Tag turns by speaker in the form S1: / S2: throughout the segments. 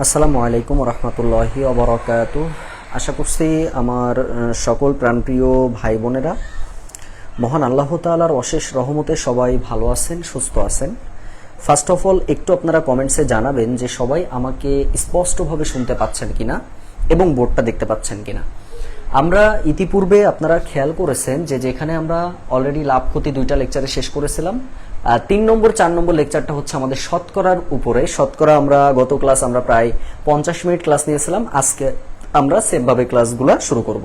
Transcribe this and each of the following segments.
S1: আসসালামু আলাইকুম রহমতুল্লাহি ওয়া আশা করছি আমার সকল প্রাণপ্রিয় ভাই বোনেরা মহান আল্লাহ তাআলার অশেষ রহমতে সবাই ভালো আছেন, সুস্থ আছেন। ফার্স্ট অফ অল একটু আপনারা কমেন্টসে জানাবেন যে সবাই আমাকে স্পষ্টভাবে শুনতে পাচ্ছেন কিনা এবং বোর্ডটা দেখতে পাচ্ছেন কিনা। আমরা ইতিপূর্বে আপনারা খেয়াল করেছেন যে যেখানে আমরা অলরেডি লাভ ক্ষতি দুইটা লেকচারে শেষ করেছিলাম, 3 নম্বর 4 নম্বর লেকচারটা হচ্ছে আমাদের শতকরার উপরে। শতকরা আমরা গত ক্লাস আমরা প্রায় 50 মিনিট ক্লাস নিয়েছিলাম, আজকে আমরা সেমভাবে ক্লাসগুলো শুরু করব।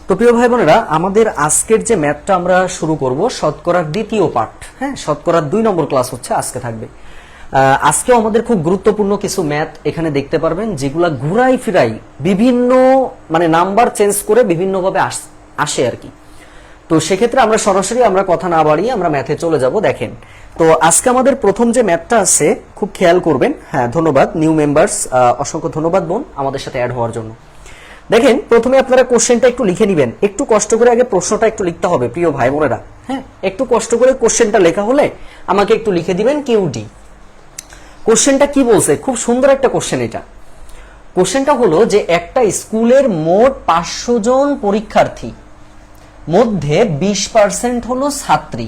S1: তো প্রিয় ভাই বোনেরা, আমাদের আজকের যে ম্যাথটা আমরা শুরু করব শতকরার দ্বিতীয় পার্ট, হ্যাঁ, শতকরার 2 নম্বর ক্লাস হচ্ছে আজকে থাকবে। আজকেও আমাদের খুব গুরুত্বপূর্ণ কিছু ম্যাথ এখানে দেখতে পারবেন, যেগুলা ঘুরাই ফিরাই বিভিন্ন মানে নাম্বার চেঞ্জ করে বিভিন্নভাবে আসে আর কি। তো সেক্ষেত্রে আমরা সরাসরি আমরা কথা না বাড়িয়ে আমরা ম্যাথে চলে যাব। দেখেন, তো আজকে আমাদের প্রথম যে ম্যাথটা আছে খুব খেয়াল করবেন। হ্যাঁ, ধন্যবাদ নিউ মেম্বার্স, অসংখ্য ধন্যবাদ বোন আমাদের সাথে অ্যাড হওয়ার জন্য। দেখেন, প্রথমে আপনারা কোশ্চেনটা একটু লিখে নেবেন, একটু কষ্ট করে আগে প্রশ্নটা একটু লিখতে হবে প্রিয় ভাই বোনেরা। হ্যাঁ, একটু কষ্ট করে কোশ্চেনটা লেখা হলে আমাকে একটু লিখে দিবেন কিউটি। কোশ্চেনটা কি বলছে, খুব সুন্দর একটা কোশ্চেন এটা। কোশ্চেনটা হলো যে একটা স্কুলের মোট 500 জন পরীক্ষার্থী মধ্যে 20% হলো ছাত্রী।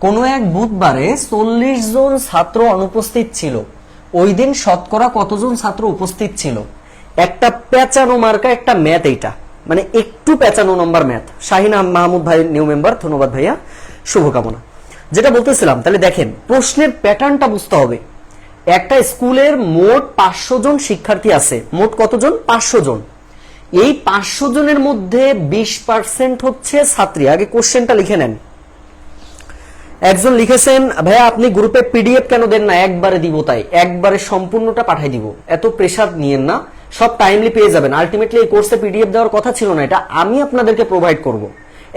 S1: কোনো এক বুধবারে 40 জন ছাত্র অনুপস্থিত ছিল। ওই দিন শতকরা কতজন ছাত্র উপস্থিত ছিল? একটা পেঁচানো মার্কা একটা ম্যাথ, এইটা মানে একটু পেঁচানো নম্বর ম্যাথ। শাহিন মাহমুদ ভাই নিউ মেম্বার, ধন্যবাদ ভাইয়া, শুভকামনা। যেটা বলতেছিলাম, তাহলে দেখেন প্রশ্নের প্যাটার্নটা বুঝতে হবে। একটা স্কুলের মোট 500 জন শিক্ষার্থী আছে। মোট কতজন? 500 জন। এই 500 জনের মধ্যে 20% হচ্ছে ছাত্রী। আগে কোশ্চেনটা লিখে নেন। একজন লিখেছেন, ভাইয়া আপনি গ্রুপে পিডিএফ কেন দেন না? একবারে দিব, তাই একবারে সম্পূর্ণটা পাঠাই দিব, এত প্রেসার নিয়েন না, সব টাইমলি পেয়ে যাবেন। আলটিমেটলি এই কোর্সে পিডিএফ দেওয়ার কথা ছিল না, এটা আমি আপনাদেরকে প্রোভাইড করব।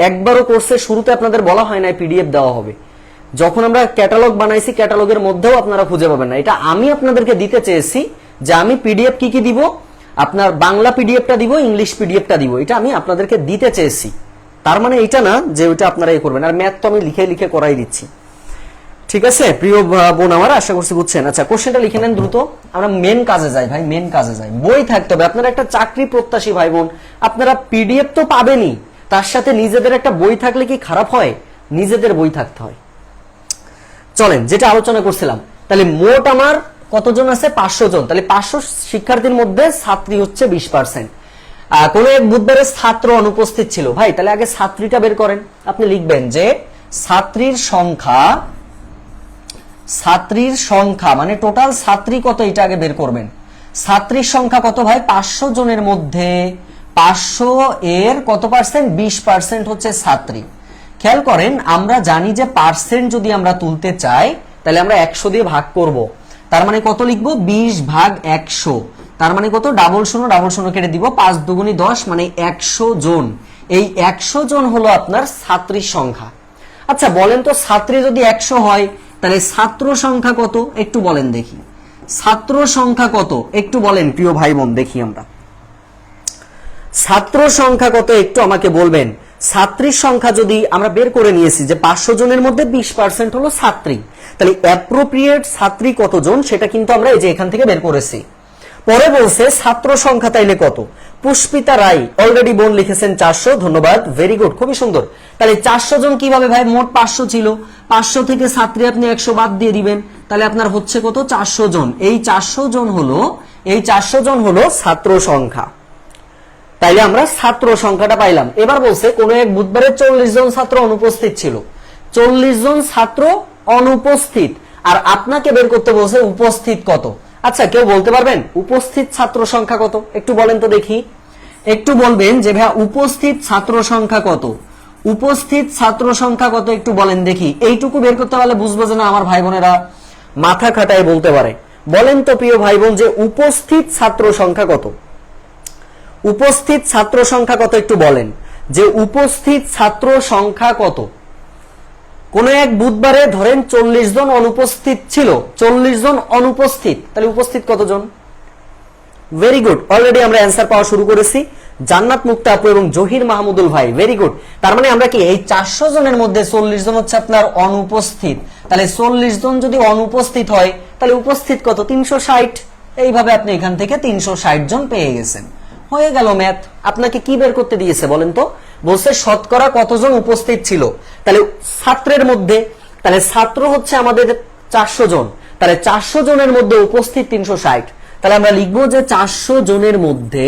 S1: একবারও কোর্সের শুরুতে আপনাদের বলা হয় না পিডিএফ দেওয়া হবে। যখন আমরা ক্যাটালগ বানাইছি, ক্যাটালগের মধ্যেও আপনারা খুঁজে পাবেন না। এটা আমি আপনাদেরকে দিতে চেয়েছি যে আমি পিডিএফ কি কি দিব, আপনার বাংলা পিডিএফটা দিব, ইংলিশ পিডিএফটা দিব, এটা আমি আপনাদেরকে দিতে চেয়েছি। তার মানে এটা না যে ওইটা আপনারা এই করবেন। আর ম্যাথ তো আমি লিখে লিখে করাই দিচ্ছি, ঠিক আছে প্রিয় বোন আমার, আশা করছি বুঝছেন। আচ্ছা, কোশ্চেনটা লিখে নেন দ্রুত, আমরা মেন কাজে যাই ভাই, মেন কাজে যাই। বই থাকতে হবে, আপনারা একটা চাকরি প্রত্যাশী ভাই বোন, আপনারা পিডিএফ তো পাবেনই, তার সাথে নিজেদের একটা বই থাকলে কি খারাপ হয়? নিজেদের বই থাকতে হয়। চলেন, যেটা আলোচনা করছিলাম, তাহলে মোট আমার কতজন আছে? 500 জন। তাহলে 500 শিক্ষার্থীর মধ্যে ছাত্রী হচ্ছে 20%। কোন এক বুধবারে ছাত্র অনুপস্থিত ছিল। ভাই তাহলে আগে ছাত্রীটা বের করেন। আপনি লিখবেন যে ছাত্রীর সংখ্যা মানে টোটাল ছাত্রী কত, এটা আগে বের করবেন। ছাত্রীর সংখ্যা কত ভাই? 500 জনের মধ্যে 500 এর কত পার্সেন্ট? 20% হচ্ছে ছাত্রী। খেয়াল করেন, আমরা জানি যে পার্সেন্ট যদি আমরা তুলতে চাই তাহলে আমরা 100 দিয়ে ভাগ করব। তার মানে কত লিখবো? 20 ভাগ 100। তার মানে কত? ডাবল শূন্য কেটে দিব, 5 দুগুণী 10, মানে 100 জন। এই 100 জন হলো আপনার ছাত্রীর সংখ্যা। আচ্ছা বলেন তো, ছাত্রী যদি 100 হয় তাহলে ছাত্র সংখ্যা কত একটু বলেন দেখি। ছাত্র সংখ্যা কত একটু বলেন প্রিয় ভাই বোন, দেখি আমরা ছাত্র সংখ্যা কত একটু আমাকে বলবেন। ছাত্রীর সংখ্যা যদি আমরা বের করে নিয়েছি যে 500 জনের মধ্যে 20% হলো ছাত্রী, তাহলে অ্যাপ্রোপ্রিয়েট ছাত্রী কতজন সেটা কিন্তু আমরা এই যে এখান থেকে বের করেছি। পরে বলছে ছাত্র সংখ্যা তাইলে কত? পুষ্পিতা রায় অলরেডি বোন লিখেছেন 400, ধন্যবাদ, ভেরি গুড, খুবই সুন্দর। তাহলে 400 জন কিভাবে ভাই? মোট 500 ছিল, 500 থেকে ছাত্রী আপনি 100 বাদ দিয়ে দিবেন, তাহলে আপনার হচ্ছে কত? 400 জন। এই 400 জন হলো ছাত্র সংখ্যা। তাইলে আমরা ছাত্র সংখ্যাটা পাইলাম। এবার বলছে কোন এক বুধবারে 40 জন ছাত্র অনুপস্থিত ছিল। 40 জন ছাত্র অনুপস্থিত, আর আপনাকে বের করতে বলছে উপস্থিত কত। আচ্ছা, কেউ বলতে পারবেন উপস্থিত ছাত্র সংখ্যা কত একটু বলেন তো দেখি। একটু বলবেন যে ভাইয়া উপস্থিত ছাত্র সংখ্যা কত, উপস্থিত ছাত্র সংখ্যা কত একটু বলেন দেখি। এইটুকু বের করতে পারলে বুঝবো যে না আমার ভাই বোনেরা মাথা খাটায় বলতে পারে। বলেন তো প্রিয় ভাই বোন যে উপস্থিত ছাত্র সংখ্যা কত? উপস্থিত ছাত্র সংখ্যা কত একটু বলেন যে উপস্থিত ছাত্র সংখ্যা কত। কোন এক বুধবারে ধরেন 40 জন অনুপস্থিত ছিল, 40 জন অনুপস্থিত, তাহলে উপস্থিত কতজন? ভেরি গুড, অলরেডি আমরা অ্যান্সার পাওয়া শুরু করেছি। জান্নাত মুক্তা আপু এবং জহির মাহমুদুল ভাই, ভেরি গুড। তার মানে আমরা কি এই 400 জনের মধ্যে 40 জন হচ্ছে আপনার অনুপস্থিত। তাহলে 40 জন যদি অনুপস্থিত হয় তাহলে উপস্থিত কত? 360। এইভাবে আপনি এখান থেকে 360 জন পেয়ে গেছেন, হয়ে গেল ম্যাথ। আপনাকে কি বের করতে দিয়েছে বলেন তো? বলছে শতকরা কতজন উপস্থিত ছিল, তাহলে ছাত্রের মধ্যে, তাহলে ছাত্র হচ্ছে আমাদের 400 জন, তাহলে 400 জনের মধ্যে উপস্থিত 360, তাহলে আমরা লিখবো যে 400 জনের মধ্যে,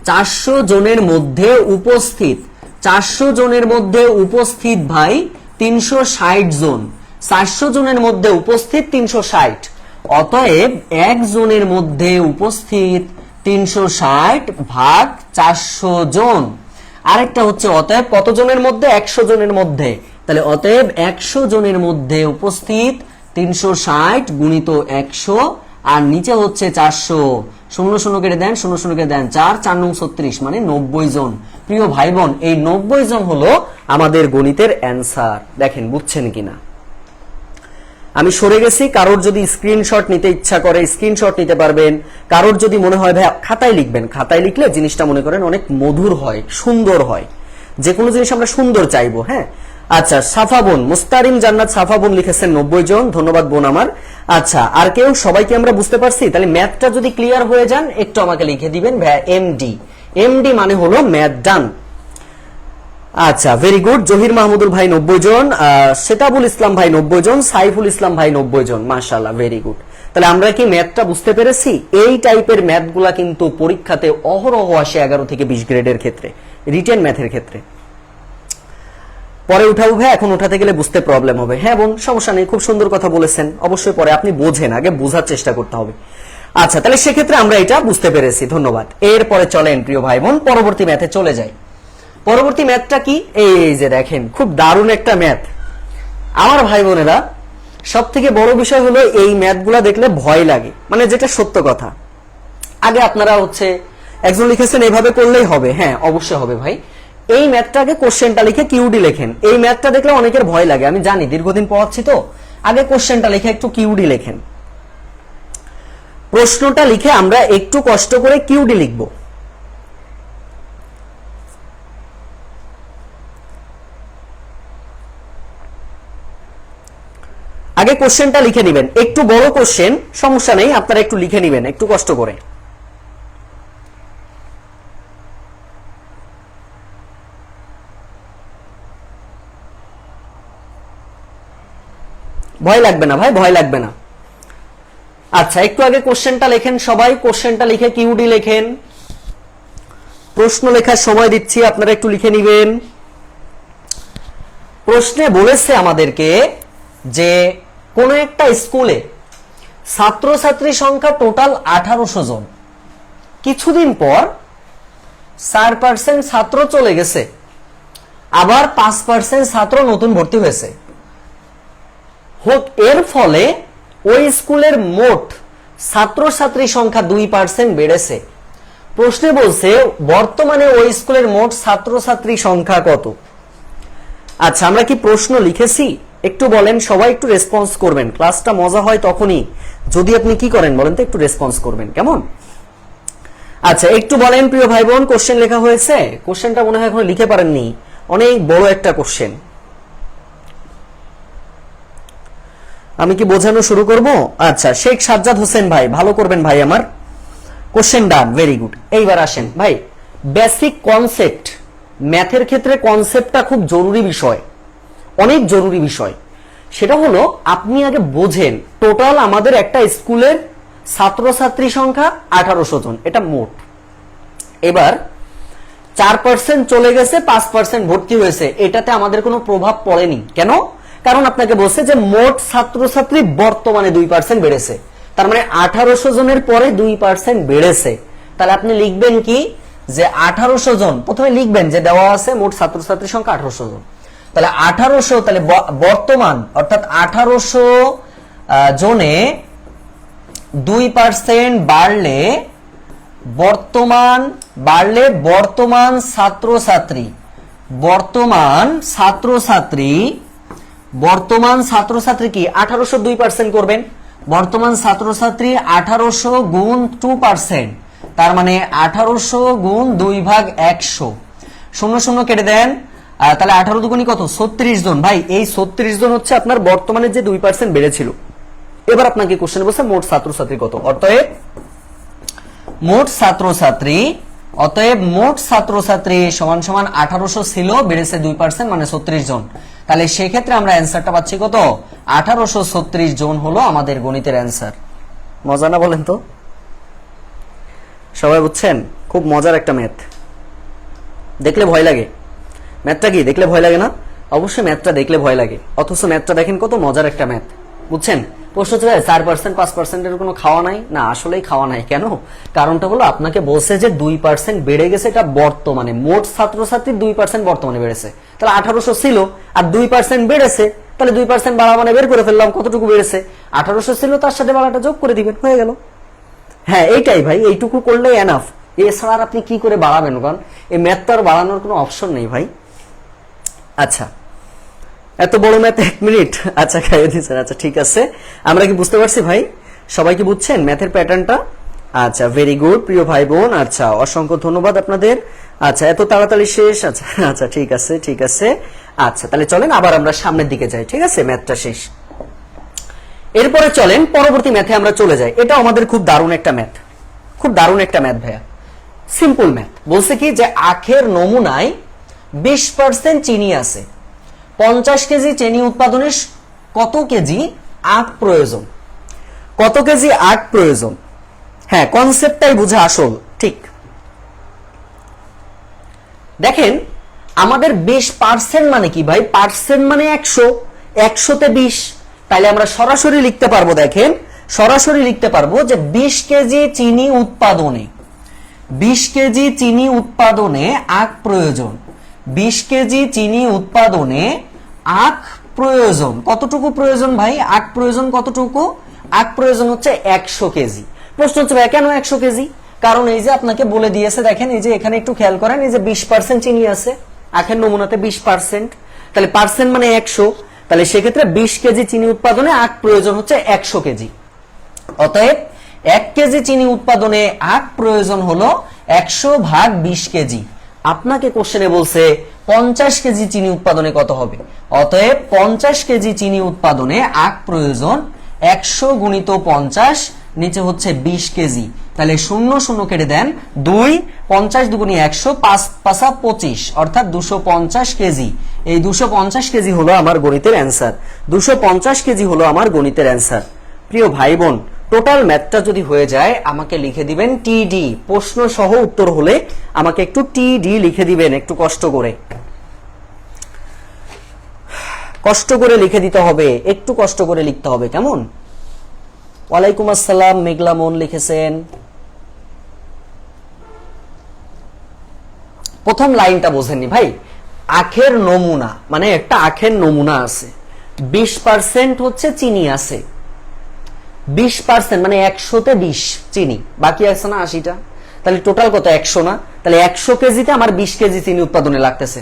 S1: 400 জনের মধ্যে উপস্থিত, 400 জনের মধ্যে উপস্থিত ভাই 360 জন, 400 জনের মধ্যে উপস্থিত 360, অতএব একজনের মধ্যে উপস্থিত 360 ভাগ 400 জন। আরেকটা হচ্ছে অতএব কত জনের মধ্যে, 100 জনের মধ্যে, তাহলে অতএব 100 জনের মধ্যে উপস্থিত 360 গুণিত 100, আর নিচে হচ্ছে 400, 0 0 কেটে দেন, 0 0 কেটে দেন, 4 4 9 36 মানে 90 জন। প্রিয় ভাই বোন, এই 90 জন হলো আমাদের গণিতের অ্যান্সার। দেখেন বুঝছেন কিনা। আমি সরে গেছি, কারোর যদি স্ক্রিনশট নিতে ইচ্ছা করে স্ক্রিনশট নিতে পারবেন, কারোর যদি মনে হয় ভাই খাতায় লিখবেন, খাতায় লিখলে জিনিসটা মনে করেন অনেক মধুর হয়, সুন্দর হয়, যে কোনো জিনিস আমরা সুন্দর চাইবো। হ্যাঁ, আচ্ছা, সাফা বোন, মুস্তারিম জান্নাত সাফা বোন লিখেছেন 90 জন, ধন্যবাদ বোন আমার। আচ্ছা, আর কেউ? সবাইকে আমরা বুঝতে পারছি? তাহলে ম্যাথটা যদি ক্লিয়ার হয়ে যান একটু আমাকে লিখে দিবেন ভাই এমডি। এমডি মানে হলো ম্যাথ ডান। আচ্ছা, ভেরি গুড। জহির মাহমুদুল ভাই 90 জন, সেতাবুল ইসলাম ভাই 90 জন, সাইফুল ইসলাম ভাই 90 জন, মাশাআল্লাহ, ভেরি গুড। তাহলে আমরা কি ম্যাথটা বুঝতে পেরেছি? এই টাইপের ম্যাথগুলা কিন্তু পরীক্ষাতে অহরহ আসে 11 থেকে 20 গ্রেডের ক্ষেত্রে, রিটেন ম্যাথের ক্ষেত্রে। পরে উঠাবো ভাই, এখন উঠাতে গেলে বুঝতে প্রবলেম হবে। হ্যাঁ বোন, সমস্যা নেই, খুব সুন্দর কথা বলেছেন, অবশ্যই পরে আপনি বোঝেন, আগে বোঝার চেষ্টা করতে হবে। আচ্ছা, তাহলে সেক্ষেত্রে আমরা এটা বুঝতে পেরেছি, ধন্যবাদ। এরপরে চলেন প্রিয় ভাই বোন পরবর্তী ম্যাথে চলে যাই। পরবর্তী ম্যাথটা কি? এই যে দেখেন, খুব দারুণ একটা ম্যাথ আমার ভাই বোনেরা। সব থেকে বড় বিষয় হলো এই ম্যাথগুলা দেখলে ভয় লাগে, মানে যেটা সত্য কথা। আগে আপনারা হচ্ছে একজন লিখেছেন এভাবে করলেই হবে, হ্যাঁ অবশ্যই হবে ভাই। এই ম্যাথটাকে কোশ্চেনটা লিখে কিউডি লেখেন। এই ম্যাথটা দেখলে অনেকের ভয় লাগে, আমি জানি, দীর্ঘদিন পড়াচ্ছি তো। আগে কোশ্চেনটা লিখে একটু কিউডি লেখেন, প্রশ্নটা লিখে আমরা একটু কষ্ট করে কিউডি লিখবো। আগে কোশ্চেনটা লিখে নেবেন, একটু বড় কোশ্চেন, সমস্যা নেই, আপনারা একটু লিখে নেবেন একটু কষ্ট করে। ভয় লাগবে না ভাই, ভয় লাগবে না। আচ্ছা, একটু আগে কোশ্চেনটা লেখেন সবাই, কোশ্চেনটা লিখে কিউডি লেখেন। প্রশ্ন লেখার সময় দিচ্ছি, আপনারা একটু লিখে নেবেন। প্রশ্নে বলেছে আমাদেরকে যে কোন একটা স্কুলে ছাত্রছাত্রী সংখ্যা টোটাল 1800 জন, কিছুদিন পর 4% ছাত্র চলে গেছে, আবার 5% ছাত্র নতুন ভর্তি হয়েছে। এর ফলে ওই স্কুলের মোট ছাত্রছাত্রী সংখ্যা 2% বেড়েছে। প্রশ্নে বলছে বর্তমানে ওই স্কুলের মোট ছাত্রছাত্রী সংখ্যা কত? আচ্ছা, আমরা কি প্রশ্ন লিখেছি? একটু বলেন, সবাই একটু রেসপন্স করবেন। ক্লাসটা মজা হয় তখনই যদি আপনি কি করেন বলেন তো, একটু রেসপন্স করবেন, কেমন? আচ্ছা, একটু বলেন প্রিয় ভাই বোন, কোশ্চেন লেখা হয়েছে? কোশ্চেনটা মনে হয় এখনো লিখে পারেননি, অনেক বড় একটা কোশ্চেন। আমি কি বোঝানো শুরু করব? আচ্ছা, শেখ সাজ্জাদ হোসেন ভাই, ভালো করবেন ভাই আমার। কোশ্চেন ডান, ভেরি গুড। এইবার আসেন ভাই, বেসিক কনসেপ্ট, ম্যাথের ক্ষেত্রে কনসেপ্টটা খুব জরুরি বিষয়, অনেক জরুরি বিষয়। সেটা হলো আপনি আগে বোঝেন টোটাল আমাদের একটা স্কুলের ছাত্রছাত্রী সংখ্যা 1800 জন, এটা মোট। এবার 4% চলে গেছে, 5% ভর্তি হয়েছে, এটাতে আমাদের কোনো প্রভাব পড়েনি। কেন? কারণ আপনাকে বলছে যে মোট ছাত্রছাত্রী বর্তমানে 2% বেড়েছে, তার মানে 1800 জনের পরে 2% বেড়েছে। তাহলে আপনি লিখবেন কি যে 1800 জন, প্রথমে লিখবেন যে দেওয়া আছে মোট ছাত্রছাত্রীর সংখ্যা 1800 জন, তাহলে 1800, তাহলে বর্তমান অর্থাৎ 1800 জনে 2% বাড়লে বর্তমান ছাত্রছাত্রী কি 1800 2% করবেন, বর্তমান ছাত্রছাত্রী 1800 গুণ 2%, তার মানে 1800 গুণ 2/100, 0 0 কেটে দেন, তাহলে 18 দুগুণী কত? 36 জন। ভাই এই 36 জন হচ্ছে আপনার বর্তমানে যে 2% বেড়েছিল, এবার আপনাকে কোশ্চেন বলছে মোট ছাত্রছাত্রী কত, অতএব মোট ছাত্রছাত্রী সমান সমান 1800 ছিল, বেড়েছে 2% মানে 36 জন। তাহলে সেক্ষেত্রে আমরা অ্যান্সারটা পাচ্ছি কত, 1836 জন হলো আমাদের গণিতের অ্যান্সার। মজা না বলেন তো? সবাই বুঝছেন? খুব মজার একটা ম্যাথ, দেখলে ভয় লাগে। ম্যাথটা কি দেখলে ভয় লাগে না? অবশ্যই ম্যাথটা দেখলে ভয় লাগে, অথচ ম্যাথটা দেখেন কত মজার একটা ম্যাথ, বুঝছেন? প্রশ্ন হচ্ছে 4% 5%-এর কোনো খাওয়া নাই না, আসলেই খাওয়া নাই। কেন? কারণটা হলো আপনাকে বলছে যে 2% বেড়ে গেছে, এটা বর্তমানে মোট ছাত্রছাত্রীর 2% বর্তমানে বেড়েছে। তাহলে 1800 ছিল আর 2% বেড়েছে, তাহলে 2% বাড়া মানে বের করে ফেললাম কতটুকু বেড়েছে। 1800 ছিল, তার সাথে বাড়াটা যোগ করে দিবেন, হয়ে গেল। হ্যাঁ এইটাই ভাই, এইটুকু করলেই এনাফ। এছাড়া আর আপনি কি করে বাড়াবেন? কারণ এই ম্যাথটা আর বাড়ানোর কোনো অপশন নেই ভাই। আচ্ছা, এত বড় ম্যাথ 1 মিনিট? আচ্ছা খাইয়ে দিচ্ছেন, আচ্ছা ঠিক আছে। আমরা কি বুঝতে পারছি ভাই? সবাই কি বুঝছেন ম্যাথের প্যাটার্নটা? আচ্ছা ভেরি গুড প্রিয় ভাই বোন, আচ্ছা অসংখ্য ধন্যবাদ আপনাদের। আচ্ছা এত তাড়াতাড়ি শেষ? আচ্ছা আচ্ছা ঠিক আছে ঠিক আছে। আচ্ছা তাহলে চলেন আবার আমরা সামনের দিকে যাই, ঠিক আছে? ম্যাথটা শেষ, এরপরে চলেন পরবর্তী ম্যাথে আমরা চলে যাই। এটা আমাদের খুব দারুণ একটা ম্যাথ, খুব দারুণ একটা ম্যাথ ভাইয়া, সিম্পল ম্যাথ। বলছে কি যে আখের নমুনায় 20% চিনি আছে, 50 কেজি চিনি উৎপাদনে কত কেজি আখ প্রয়োজন? কত কেজি আখ প্রয়োজন? হ্যাঁ কনসেপ্টটাই বুঝা আসল, ঠিক। দেখেন আমাদের 20% মানে কি ভাই? পার্সেন্ট মানে 100, 100-তে 20। তাইলে আমরা সরাসরি লিখতে পারবো, দেখেন সরাসরি লিখতে পারবো যে 20 কেজি চিনি উৎপাদনে, 20 কেজি চিনি উৎপাদনে আখ প্রয়োজন, 20 কেজি চিনি উৎপাদনে আখ প্রয়োজন। কতটুকু প্রয়োজন ভাই? আখ প্রয়োজন কতটুকু? আখ প্রয়োজন হচ্ছে 100 কেজি। প্রশ্ন হচ্ছে ভাই কেন 100 কেজি? কারণ এই যে আপনাকে বলে দিয়েছে, দেখেন এই যে এখানে একটু খেয়াল করেন, এই যে 20% চিনি আছে আখের নমুনাতে 20%, তাহলে পার্সেন্ট মানে 100, তাহলে সেক্ষেত্রে 20 কেজি চিনি উৎপাদনে আখ প্রয়োজন হচ্ছে 100 কেজি। অতএব 1 কেজি চিনি উৎপাদনে আখ প্রয়োজন হলো 100/20 কেজি। আপনাকে কোশ্চেনে বলছে 50 কেজি চিনি উৎপাদনে কত হবে? অতএব 50 কেজি চিনি উৎপাদনে আখ প্রয়োজন 100 গুণিত 50, নিচে হচ্ছে 20 কেজি। তাহলে 0 0 কেটে দেন 2, 50 দুগুণে 100, 5 5 25, অর্থাৎ 250 কেজি। এই 250 কেজি হলো আমার গণিতের অ্যান্সার, 250 কেজি হলো আমার গণিতের অ্যান্সার। প্রিয় ভাই বোন, টোটাল ম্যাথটা যদি হয়ে যায় আমাকে লিখে দিবেন টিডি, প্রশ্ন সহ উত্তর হলে আমাকে একটু টিডি লিখে দিবেন, একটু কষ্ট করে, কষ্ট করে লিখে দিতে হবে, একটু কষ্ট করে লিখতে হবে, কেমন? ওয়ালাইকুম আসসালাম, মেঘলা মন লিখেছেন। প্রথম লাইনটা বোঝেননি ভাই? আখের নমুনা মানে একটা আখের নমুনা আছে, 20% হচ্ছে চিনি আছে, 20% মানে 100-তে 20 চিনি, বাকি আছে না 80টা, তাহলে টোটাল কত? 100 না? তাহলে 100 কেজিতে আমার 20 কেজি চিনি উৎপাদনে লাগতেছে,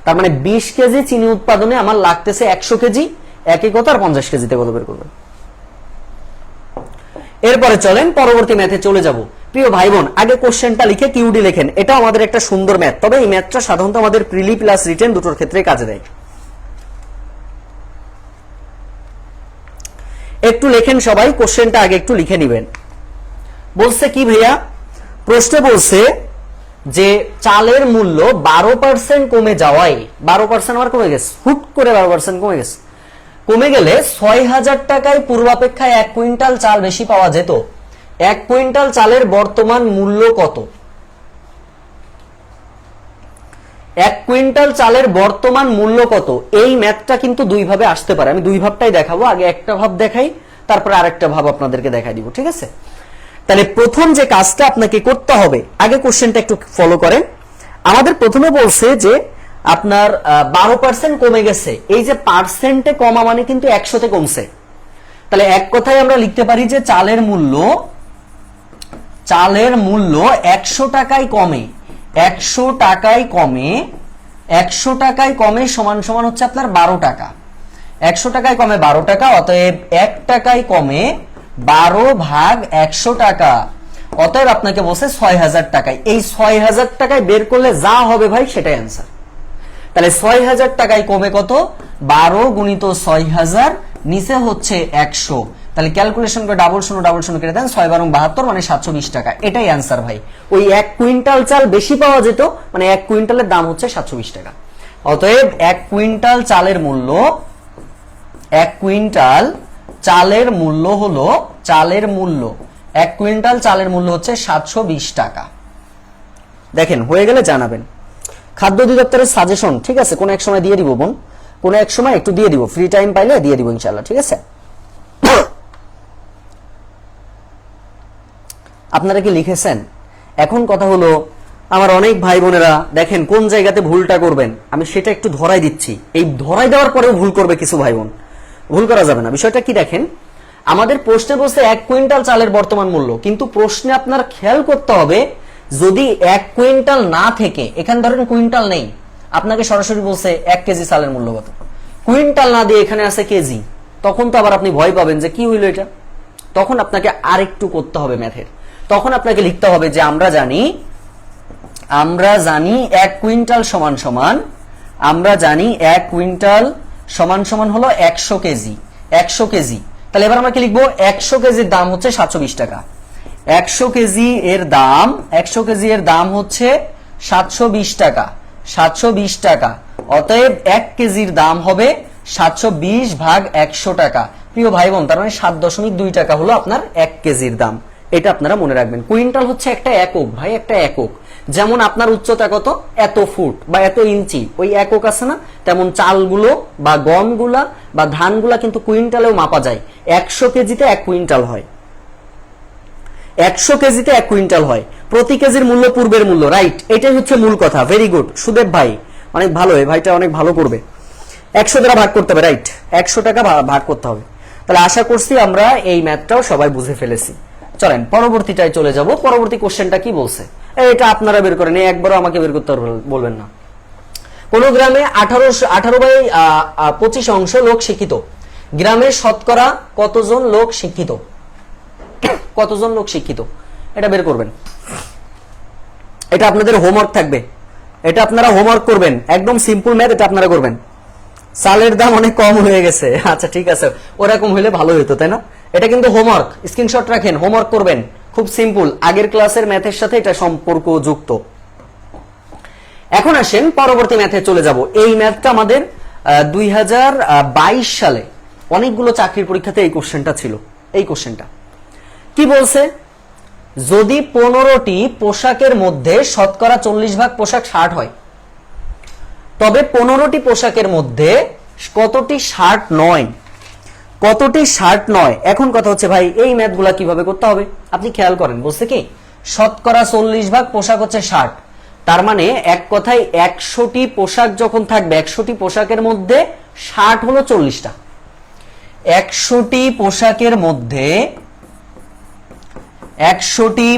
S1: তার মানে 20 কেজি চিনি উৎপাদনে আমার লাগতেছে 100 কেজি, একই কথা। আর 50 কেজিতে কত বের করবেন? এরপরে চলেন পরবর্তী ম্যাথে চলে যাব। প্রিয় ভাই বোন, আগে কোশ্চেনটা লিখে কিউডি লেখেন, এটা আমাদের একটা সুন্দর ম্যাথ, তবে এই ম্যাথটা সাধারণত আমাদের প্রিলি প্লাস রিটেন দুটোর ক্ষেত্রে কাজে দেয়। একটু লেখেন সবাই, কোশ্চেনটা আগে একটু লিখে নেবেন। বলছে কি ভাইয়া? প্রশ্ন বলছে যে চালের মূল্য 12% কমে যাওয়ায়, 12% আমার কমে গেছে, হুট করে 12% কমে গেছে, কমে গেলে 6000 টাকায় পূর্বাপেক্ষায় 1 কুইন্টাল চাল বেশি পাওয়া যেত। 1 কুইন্টাল চালের বর্তমান মূল্য কত? 1 কুইন্টাল চালের বর্তমান মূল্য কত? এই ম্যাথটা কিন্তু দুই ভাবে আসতে পারে, আমি দুই ভাবটাই দেখাবো, আগে একটা ভাব দেখাই তারপরে আরেকটা ভাব আপনাদেরকে দেখাই দিব, ঠিক আছে? তাহলে প্রথম যে কাজটা আপনাকে করতে হবে, আগে কোশ্চেনটা একটু ফলো করেন। আমাদের প্রথমে বলছে যে আপনার 12% কমে গেছে, এই যে পার্সেন্টে কমা মানে কিন্তু 100-তে কমছে, তাহলে এক কথায় আমরা লিখতে পারি যে চালের মূল্য 100 টাকায় কমে, 100 টাকায় কমে, 100 টাকায় কমে সমান সমান হচ্ছে আপনার 12 টাকা, 100 টাকায় কমে 12 টাকা, অতএব 1 টাকায় কমে 12/100 টাকা, অতএব আপনাকে বলছে 6000 টাকায়। এই 6000 টাকায় বের করলে যা হবে ভাই সেটাই অ্যান্সার। তাহলে 6000 টাকায় কমে কত? 12 গুণিত 6000, নিচে হচ্ছে 100, তাহলে ক্যালকুলেশন করে ডাবল শূন্য কেটে দেন, 6 12 72 মানে 720 টাকা। এটাই অ্যান্সার ভাই। ওই 1 কুইন্টাল চাল বেশি পাওয়া যেত, মানে 1 কুইন্টালের দাম হচ্ছে 720 টাকা। অতএব 1 কুইন্টাল চালের মূল্য, 1 কুইন্টাল চালের মূল্য হলো, 1 কুইন্টাল চালের মূল্য হচ্ছে 720 টাকা। দেখেন হয়ে গেলে জানাবেন। খাদ্য অধিদপ্তরের সাজেশন, ঠিক আছে, কোন এক সময় দিয়ে দিব বোন, কোন এক সময় একটু দিয়ে দিব, ফ্রি টাইম পাইলে দিয়ে দিব ইনশাআল্লাহ, ঠিক আছে। আপনারা কি লিখেছেন? এখন কথা হলো, আমার অনেক ভাই বোনেরা দেখেন কোন জায়গাতে ভুলটা করবেন, আমি সেটা একটু ধরাই দিচ্ছি। এই ধরাই দেওয়ার পরেও ভুল করবে কিছু ভাই বোন, ভুল করা যাবে না। বিষয়টা কি দেখেন, আমাদের প্রশ্নে বলছে 1 কুইন্টাল চালের বর্তমান মূল্য, কিন্তু প্রশ্নে আপনার খেয়াল করতে হবে, যদি 1 কুইন্টাল না থেকে, এখানে ধরেন কুইন্টাল নেই, আপনাকে সরাসরি বলছে 1 কেজি চালের মূল্য কত, কুইন্টাল না দিয়ে এখানে আছে কেজি, তখন তো আবার আপনি ভয় পাবেন যে কি হইলো এটা। তখন আপনাকে আরেকটু করতে হবে ম্যাথের। তখন আপনাকে লিখতে হবে যে আমরা জানি 1 কুইন্টাল সমান সমান, আমরা জানি 1 কুইন্টাল সমান সমান হলো 100 কেজি, 100 কেজি। তাহলে এবার আমরা কি লিখবো, 100 কেজির দাম হচ্ছে 720 টাকা। 100 কেজি এর দাম, 100 কেজি এর দাম হচ্ছে 720 টাকা, 720 টাকা। অতএব 1 কেজির দাম হবে 720 ভাগ 100 টাকা। প্রিয় ভাই বোন, তার মানে 7.2 টাকা হলো আপনার 1 কেজির দাম। এটা আপনারা মনে রাখবেন। কুইন্টাল হচ্ছে একটা একক ভাই, একটা একক। যেমন আপনার উচ্চতা কত, এত ফুট বা এত ইঞ্চি, ওই একক আছে না, তেমন চালগুলো বা গমগুলা বা ধানগুলা কিন্তু কুইন্টালেও মাপা যায়। 100 কেজিতে 1 কুইন্টাল হয়, 100 কেজিতে 1 কুইন্টাল হয়। প্রতি কেজির মূল্য পূর্বের মূল্য, রাইট, এটাই হচ্ছে মূল কথা। ভেরি গুড সুদেব ভাই, অনেক ভালো, এই ভাইটা অনেক ভালো করবে। 100 দ্বারা ভাগ করতে হবে, রাইট, 100 টাকা ভাগ করতে হবে। তাহলে আশা করছি আমরা এই ম্যাথটাও সবাই বুঝে ফেলেছি। চলেন পরবর্তীটায় চলে যাব। পরবর্তী কোশ্চেনটা কি বলছে, এটা আপনারা বের করেন, একবারও আমাকে বের করতে বলবেন না। কোন গ্রামে 18/25 অংশ লোক শিক্ষিত, গ্রামের শতকরা কতজন লোক শিক্ষিত, কতজন লোক শিক্ষিত, এটা বের করবেন। এটা আপনাদের হোমওয়ার্ক থাকবে, এটা আপনারা হোমওয়ার্ক করবেন, একদম সিম্পল ম্যাথ, এটা আপনারা করবেন। চালের দাম অনেক কম হয়ে গেছে, আচ্ছা ঠিক আছে, ওরকম হলে ভালো হতো, তাই না? এটা কিন্তু হোমওয়ার্ক, স্ক্রিনশট রাখেন, হোমওয়ার্ক করবেন, খুব সিম্পল, আগের ক্লাসের ম্যাথের সাথে এটা সম্পর্ক যুক্ত। এখন আসেন পরবর্তী ম্যাথে চলে যাব। এই ম্যাথটা আমাদের 2022 সালে অনেকগুলো চাকরির পরীক্ষাতে এই কোশ্চেনটা ছিল। এই কোশ্চেনটা কি বলছে, যদি 15টি পোশাকের মধ্যে শতকরা 40 ভাগ পোশাক শার্ট হয়, তবে 15টি পোশাকের মধ্যে কতটি শার্ট নয়, কতটি শার্ট নয়। এখন কথা হচ্ছে ভাই এই ম্যাথগুলা কিভাবে করতে হবে, আপনি খেয়াল করেন, বলছে কি শতকরা 40 ভাগ পোশাক হচ্ছে শার্ট, তার মানে এক কথায় 100টি পোশাক যখন থাকবে, 100টি পোশাকের মধ্যে শার্ট হলো 40টা। 100টি পোশাকের মধ্যে, 100টি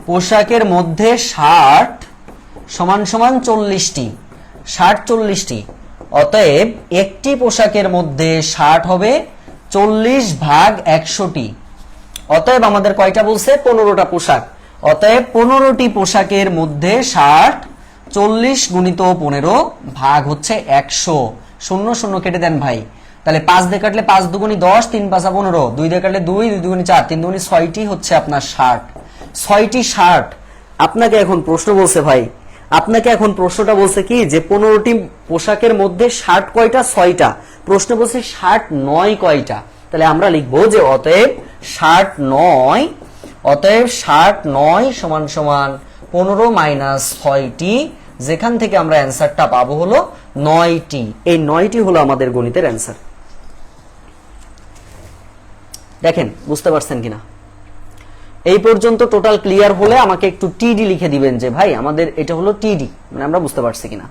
S1: পোশাকের মধ্যে শার্ট সমান সমান 40টি, শার্ট 40টি। অতএব একটি পোশাকের মধ্যে শার্ট হবে 40 ভাগ 100টি। অতএব আমাদের কয়টা বলছে, 15টা পোশাক। অতএব 15টি পোশাকের মধ্যে শার্ট 40 গুণিত 15 ভাগ হচ্ছে 100। 0 0 কেটে দেন ভাই, তাহলে 5 দিয়ে কাটলে 5 দুগুণি 10, 3 5 15, 2 দিয়ে কাটলে 2, 2 দুগুণি 4, 3 দুগুণি 6টি হচ্ছে আপনার শার্ট। 6টি শার্ট। আপনাকে এখন প্রশ্ন বলছে ভাই, আপনাকে এখন প্রশ্নটা বলছে কি যে 15টি পোশাকের মধ্যে শার্ট কয়টা, 6টা। প্রশ্ন বলছে শার্ট 9 কয়টা। তাহলে আমরা লিখবো যে অতএব শার্ট 9, অতএব শার্ট 9 সমান সমান 15 মাইনাস 6টি, যেখান থেকে আমরা অ্যান্সারটা পাবো হলো 9টি। এই 9টি হলো আমাদের গণিতের অ্যান্সার। দেখেন বুঝতে পারছেন কিনা? এই পর্যন্ত টোটাল ক্লিয়ার হলে আমাকে একটু টিডি লিখে দিবেন যে ভাই আমাদের এটা হলো টিডি, মানে আমরা বুঝতে পারছি কিনা।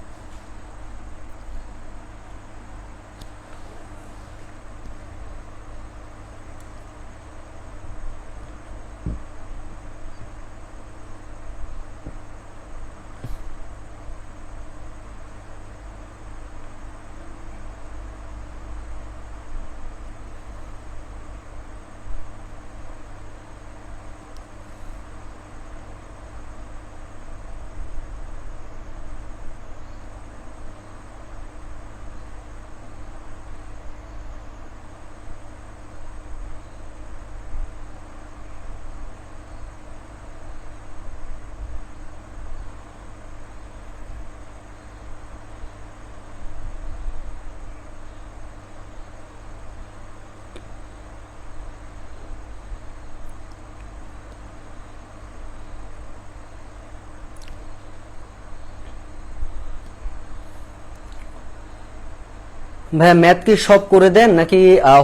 S1: ভাইয়া ম্যাথ কি সব করে দেন নাকি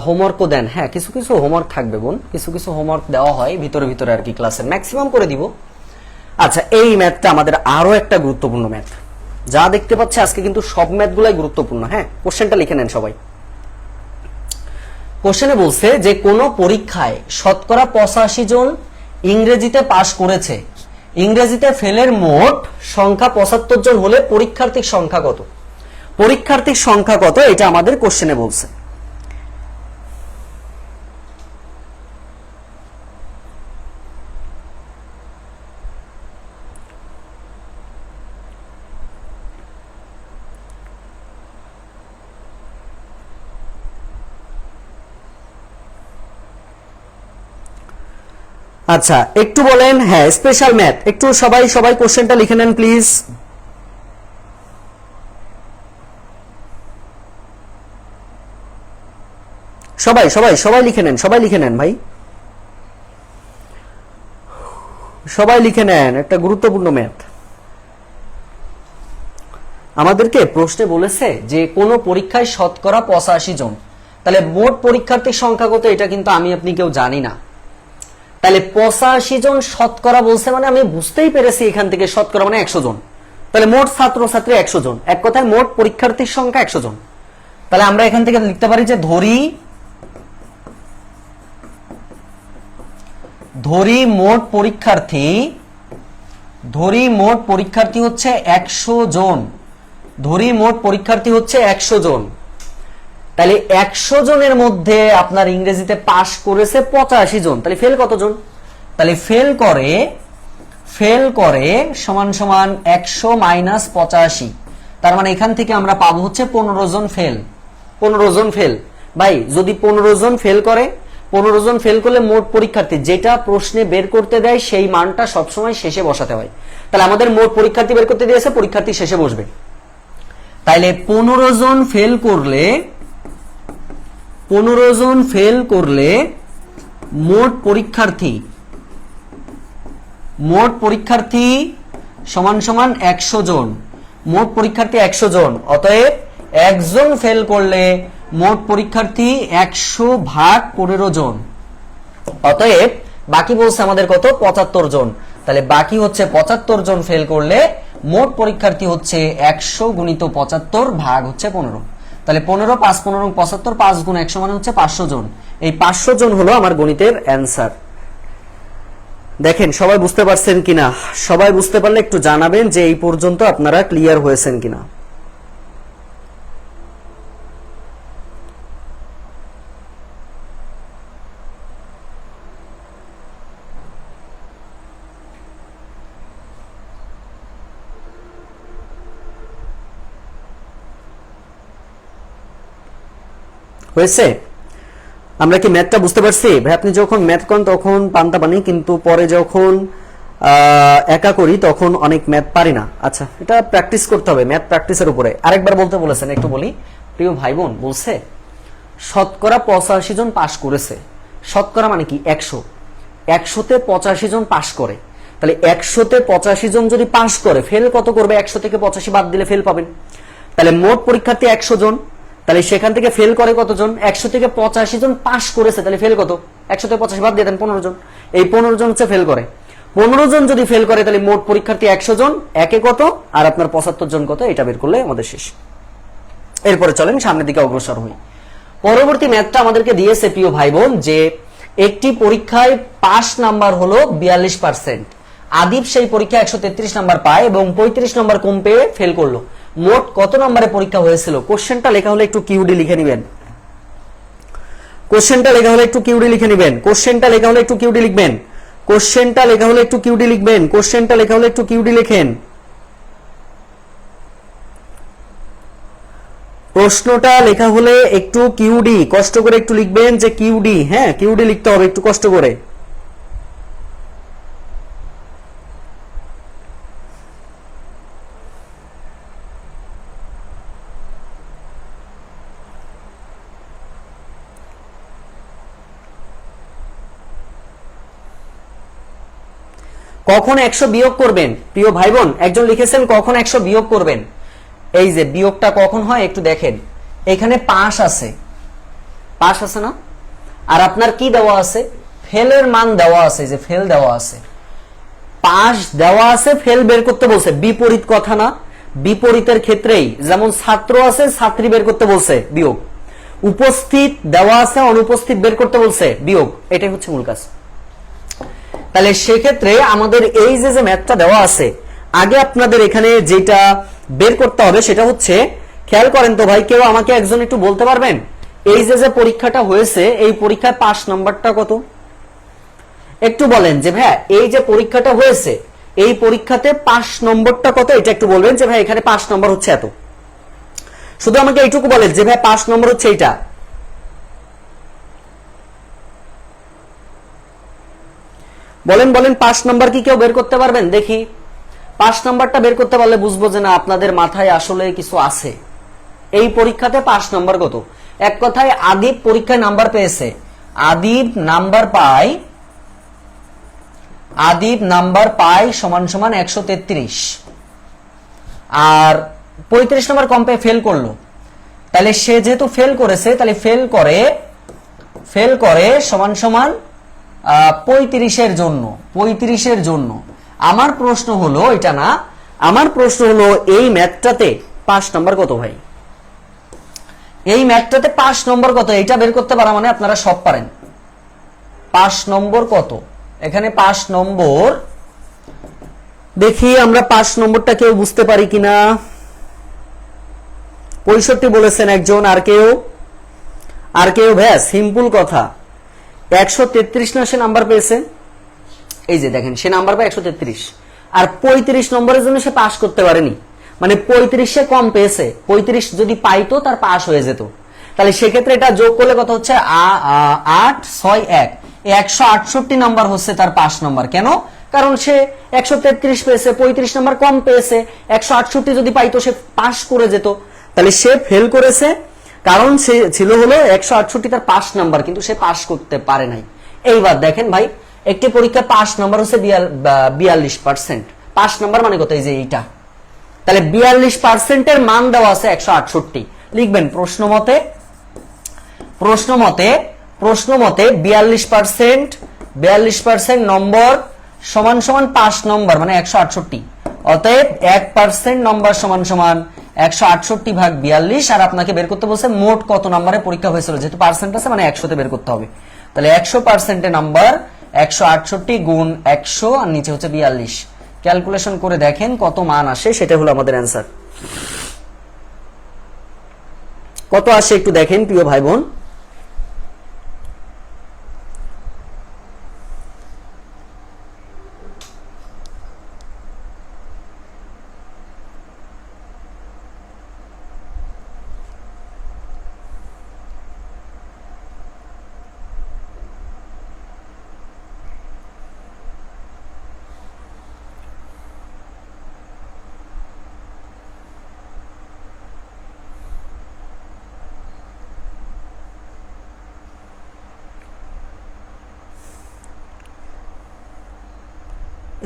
S1: হোমওয়ার্কও দেন? হ্যাঁ, কিছু কিছু হোমওয়ার্ক থাকবে বোন, কিছু কিছু হোমওয়ার্ক দেওয়া হয় ভিতরে ভিতরে আর কি, ক্লাসের ম্যাক্সিমাম করে দিব। আচ্ছা, এই ম্যাথটা আমাদের আরো একটা গুরুত্বপূর্ণ ম্যাথ, যা দেখতে পাচ্ছি আজকে কিন্তু সব ম্যাথগুলাই গুরুত্বপূর্ণ। হ্যাঁ, কোশ্চেনটা লিখে নেন সবাই। কোশ্চেনে বলছে যে কোন পরীক্ষায় শতকরা 85 জন ইংরেজিতে পাশ করেছে, ইংরেজিতে ফেলের মোট সংখ্যা 75 জন হলে পরীক্ষার্থীর সংখ্যা কত? পরীক্ষার্থীর সংখ্যা কত, এটা আমাদের কোশ্চেনে বলছে। আচ্ছা, একটু বলেন। হ্যাঁ, স্পেশাল ম্যাথ, একটু সবাই সবাই কোশ্চেনটা লিখে নেন প্লিজ। সবাই সবাই সবাই লিখে নেন, সবাই লিখে নেন ভাই, সবাই লিখে নেন, একটা গুরুত্বপূর্ণ ম্যাথ। আমাদেরকে প্রশ্নে বলেছে যে কোন পরীক্ষায় শতকরা 85 জন, তাহলে মোট পরীক্ষার্থীর সংখ্যা কত এটা কিন্তু আমি আপনি কেউ জানি না। তাহলে 85 জন শতকরা বলছে মানে আমি বুঝতেই পেরেছি এখান থেকে শতকরা মানে 100 জন, তাহলে মোট ছাত্রছাত্রী 100 জন, এক কথায় মোট পরীক্ষার্থীর সংখ্যা 100 জন। তাহলে আমরা এখান থেকে লিখতে পারি যে ধরি মোট পরীক্ষার্থী হচ্ছে 100 জন, ধরি মোট পরীক্ষার্থী হচ্ছে 100 জন। তাহলে 100 জনের মধ্যে আপনার ইংরেজিতে পাশ করেছে 85 জন, তাহলে ফেল কতজন? তাহলে ফেল করে সমান সমান 100 মাইনাস 85, তার মানে এখান থেকে আমরা পাবো হচ্ছে 15 জন ফেল। 15 জন ফেল ভাই, যদি 15 জন ফেল করে, 15 জন ফেল করলে মোট পরীক্ষার্থী যেটা প্রশ্নে বের করতে দেয় সেই মানটা সবসময় শেষে বসাতে হয়। তাহলে আমাদের মোট পরীক্ষার্থী বের করতে দিয়েছে, পরীক্ষার্থী শেষে বসবে। তাইলে 15 জন ফেল করলে মোট পরীক্ষার্থী সমান সমান 100 জন, মোট পরীক্ষার্থী 100 জন। অতএব একজন ফেল করলে মোট পরীক্ষার্থী 100 ভাগ 15 জন, অতএব বাকি বলছে আমাদের কত? 75 জন। তাহলে বাকি হচ্ছে 75 জন ফেল করলে মোট পরীক্ষার্থী হচ্ছে 100 গুণিত 75 ভাগ হচ্ছে 15। তাহলে 15 5 15 75, 5 গুণ 100 মানে হচ্ছে 500 জন। এই 500 জন হলো আমার গণিতের অ্যান্সার। দেখেন সবাই বুঝতে পারছেন কিনা? সবাই বুঝতে পারলে একটু জানাবেন যে এই পর্যন্ত আপনারা ক্লিয়ার হয়েছেন কিনা। হয়েছে? আমরা কি ম্যাথটা বুঝতে পারছি ভাই? আপনি যখন ম্যাথ করেন তখন পান্তা পানি, কিন্তু পরে যখন একা করি তখন অনেক ম্যাথ পারি না। আচ্ছা, এটা প্র্যাকটিস করতে হবে, ম্যাথ প্র্যাকটিসের উপরে। আরেকবার বলতে বলেছেন, একটু বলি। প্রিয় ভাই বোন, বলছে শতকরা 85 জন পাশ করেছে, শতকরা মানে কি 100, 100তে 85 জন পাশ করে। তাহলে 100তে 85 জন যদি পাশ করে, ফেল কত করবে? 100 থেকে 85 বাদ দিলে ফেল পাবেন। তাহলে মোট পরীক্ষার্থী 100 জন, তাহলে সেখান থেকে ফেল করে কতজন? 100 থেকে 85 জন পাশ করেছে, তাহলে ফেল কত? 100 থেকে 85 বাদ দিয়ে দেন, 15 জন। এই 15 জন হচ্ছে ফেল করে। 15 জন যদি ফেল করে তাহলে মোট পরীক্ষার্থী 100 জন, একে কত আর আপনার 75 জন কত, এটা বের করলে আমাদের শেষ। এরপরে চলেন সামনের দিকে অগ্রসর হই। পরবর্তী ম্যাথটা আমাদেরকে দিয়েছে প্রিয় ভাই বোন যে একটি পরীক্ষায় পাস নাম্বার হলো 42%, আদিব সেই পরীক্ষায় 133 নাম্বার পায় এবং 35 নাম্বার কম পেয়ে ফেল করলো। মোট কত নম্বরে পরীক্ষা হয়েছিল? কোশ্চেনটা লেখা হলে একটু কিউডি লিখে নেবেন, কোশ্চেনটা লেখা হলে একটু কিউডি লিখে নেবেন, কোশ্চেনটা লেখা হলে একটু কিউডি লিখবেন, কোশ্চেনটা লেখা হলে একটু কিউডি লিখবেন, কোশ্চেনটা লেখা হলে একটু কিউডি লেখেন। প্রশ্নটা লেখা হলে একটু কিউডি কষ্ট করে একটু লিখবেন যে কিউডি, হ্যাঁ কিউডি লিখতে হবে একটু কষ্ট করে। কখন 100 বিয়োগ করবেন? প্রিয় ভাই বোন একজন লিখেছেন কখন 100 বিয়োগ করবেন। এই যে বিয়োগটা কখন হয় একটু দেখেন, এখানে পাস আছে, পাস আছে না, আর আপনার কি দেওয়া আছে, ফেলের মান দেওয়া আছে, যে ফেল দেওয়া আছে, পাস দেওয়া আছে, ফেল বের করতে বলছে, বিপরীত কথা না? বিপরীতের ক্ষেত্রেই যেমন ছাত্র আছে, ছাত্রী বের করতে বলছে বিয়োগ, উপস্থিত দেওয়া আছে, অনুপস্থিত বের করতে বলছে বিয়োগ, এটাই হচ্ছে মূল কাজ। তাহলে সেক্ষেত্রে আমাদের এই যে ম্যাথটা দেওয়া আছে, আগে আপনাদের এখানে যেটা বের করতে হবে সেটা হচ্ছে, খেয়াল করেন তো ভাই, কেউ আমাকে একজন একটু বলতে পারবেন এই যে পরীক্ষাটা হয়েছে, এই পরীক্ষায় পাস নাম্বারটা কত? একটু বলেন যে ভাই এই যে পরীক্ষাটা হয়েছে, এই পরীক্ষাতে পাস নম্বরটা কত, এটা একটু বলবেন যে ভাই এখানে পাস নম্বর হচ্ছে এত। শুধু আমাকে এইটুকু বলেন যে ভাই পাস নম্বর হচ্ছে এইটা। বলেন বলেন, পাস নাম্বার কি কেউ বের করতে পারবেন? দেখি পাস নাম্বারটা বের করতে পারলে বুঝবো যে না আপনাদের মাথায় আসলে কিছু আছে। এই পরীক্ষাতে পাস নাম্বার কত? এক কথায় আদিব পরীক্ষায় নাম্বার পেয়েছে, আদিব নাম্বার পায় সমান সমান 133, আর 35 নাম্বার কম পেয়ে ফেল করলো। তাহলে সে যেহেতু ফেল করেছে, তাহলে ফেল করে সমান সমান 35-এর জন্য। আমার প্রশ্ন হলো এটা না, আমার প্রশ্ন হলো এই ম্যাথটাতে পাস নাম্বার কত ভাই? এই ম্যাথটাতে পাস নম্বর কত, এটা বের করতে পারা মানে আপনারা সব পারেন। পাস নম্বর কত? এখানে পাস নম্বর দেখি আমরা, পাস নম্বরটা কেউ বুঝতে পারি কিনা। 65 বলেছেন একজন, আর কেউ ভাইয়া সিম্পল কথা, 133 না সে নাম্বার পেয়েছে, এই যে দেখেন সে নাম্বার পায় 133, আর 35 নম্বরের জন্য সে পাস করতে পারেনি, মানে 35 সে কম পেয়েছে, 35 যদি পাইতো তার পাস হয়ে যেত। তাহলে সেক্ষেত্রে এটা যোগ করলে কত হচ্ছে, 8 6 1, 168 নাম্বার হচ্ছে তার পাস নাম্বার। কেন? কারণ সে 133 পেয়েছে, 35 নাম্বার কম পেয়েছে, 168 যদি পাইতো সে পাস করে যেত। তাহলে সে ফেল করেছে কারণ সে ছিল হলো 168 তার পাস নাম্বার, কিন্তু সে পাস করতে পারে নাই। এইবার দেখেন ভাই, একটি পরীক্ষা পাস নাম্বার হচ্ছে 42%, পাস নাম্বার মানে কত, এই যে এইটা। তাহলে 42%-এর মান দেওয়া আছে 168, লিখবেন প্রশ্ন মতে 42% নম্বর সমান সমান পাস নম্বর মানে 168, অতএব 1% নম্বর সমান সমান 168 ভাগ 42, আর আপনাকে বের করতে বলছে মোট কত নম্বরে পরীক্ষা হয়েছিল, যেহেতু পার্সেন্ট আছে মানে 100-তে বের করতে হবে। তাহলে 100%-এর নাম্বার 168 গুণ 100, আর নিচে হচ্ছে 42। ক্যালকুলেশন করে দেখেন কত মান আসে, সেটা হলো আমাদের অ্যান্সার। কত আসে একটু দেখেন প্রিয় ভাই বোন।